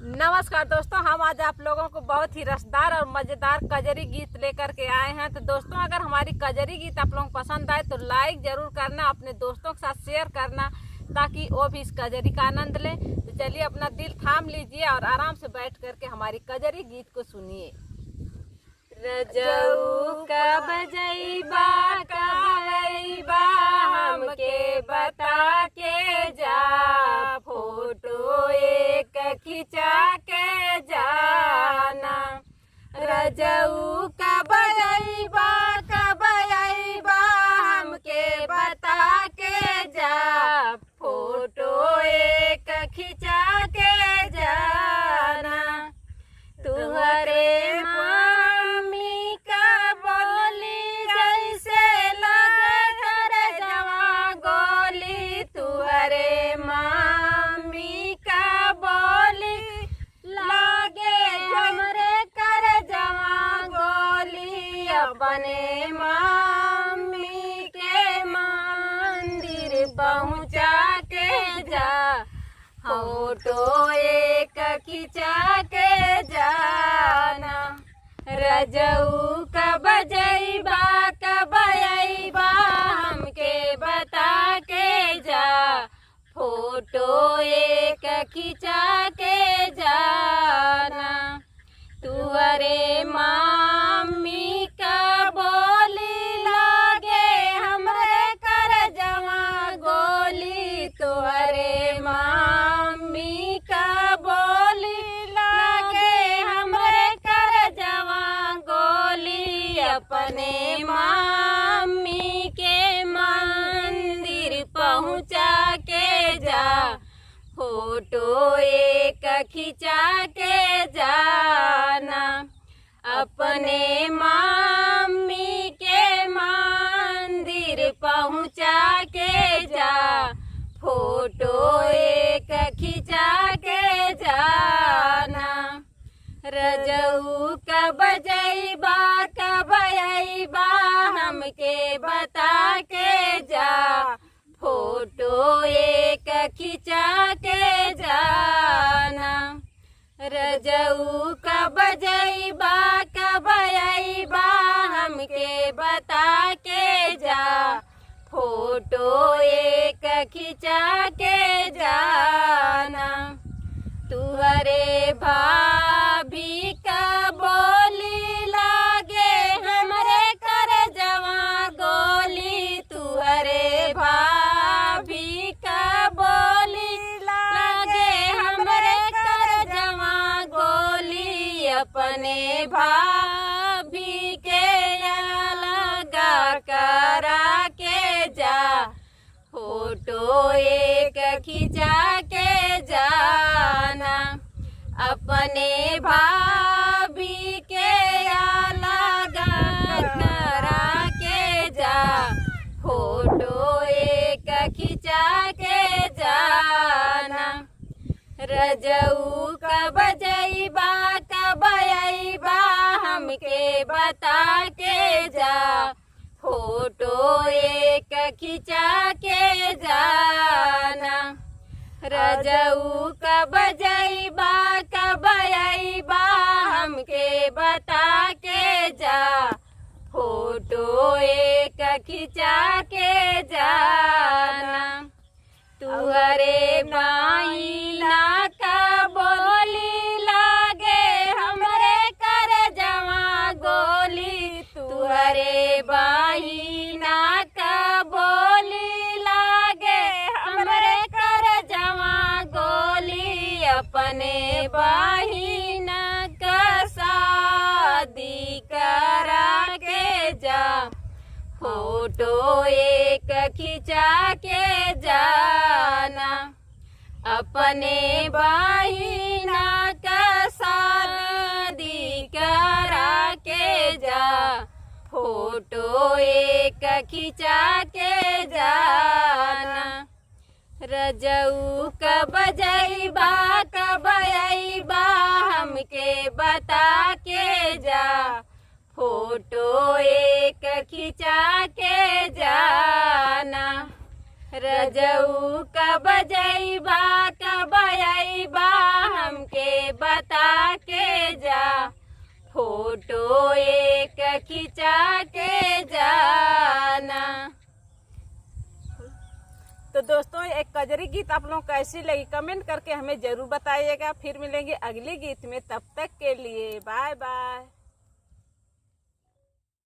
नमस्कार दोस्तों, हम आज आप लोगों को बहुत ही रसदार और मजेदार कजरी गीत लेकर के आए हैं। तो दोस्तों, अगर हमारी कजरी गीत आप लोगों को पसंद आए तो लाइक जरूर करना, अपने दोस्तों के साथ शेयर करना ताकि वो भी इस कजरी का आनंद लें। तो चलिए, अपना दिल थाम लीजिए और आराम से बैठ करके हमारी कजरी गीत को सुनिए। रजऊ कब जइबा हमके बता के जा, फोटो एक खिंचा के जाना। रजऊ कब जइबा हमके बता के जा, फोटो एक खिंचा के जाना। तुहरे मामी का बोली जैसे लगे कर जवा गोली, तुहरे मामी का बोली लागे हमरे कर जवा गोली। अपने मामी के मंदिर पहुँचा के जा, फोटो एक खिंचा के जाना। रजऊ कब जइबा हमके बता के जा, फोटो एक खिंचा के जाना। तुहरे मामी का बोली लागे हमरे कर जवा गोली, तुहरे मामी का बोली लागे हमरे कर जवा गोली। अपने मामी के मंदिर पहुँचा के जा, फोटो एक खिंचा के जाना। अपने मामी के मंदिर पहुँचा के जा, फोटो एक खिंचा के जाना। रजऊ कब जइबा हमके बता के जा, फोटो एक खिंचा के जाना। रजऊ कब जइबा हमके बता के जा, फोटो एक खिंचा के जाना। तुहरे भाभी का बोली लागे हमरे कर जवा गोली, तुहरे भाभी का बोली लागे हमरे कर जवा गोली। अपने भाभी के लगा करा के जा, फोटो एक खिंचा के जाना। अपने भाभी के लगा करा के जा, फोटो एक खिंचा के जाना। रजऊ कब जइबा हमके बता के जा, फोटो एक खिंचा के जाना। रजऊ कब जइबा हमके बता के जा, फोटो एक खिंचा के जाना। तुहरे माईना का बोली लागे हमरे कर जवा गोली, तुहरे बहिना का बोली लागे हमरे कर जवा गोली। अपने बहिना का शादी करा के जा, फोटो एक खिंचा के जाना। अपने बहिना का शादी करा के जा, फोटो एक खिंचा के जाना। रजऊ कब जइबा हमके बता के जा, फोटो एक खिंचा के जाना। रजऊ कब जइबा हमके फोटो एक खिंचा के जाना। तो दोस्तों एक कजरी गीत आप लोगों को कैसी लगी कमेंट करके हमें जरूर बताइएगा। फिर मिलेंगे अगले गीत में, तब तक के लिए बाय बाय।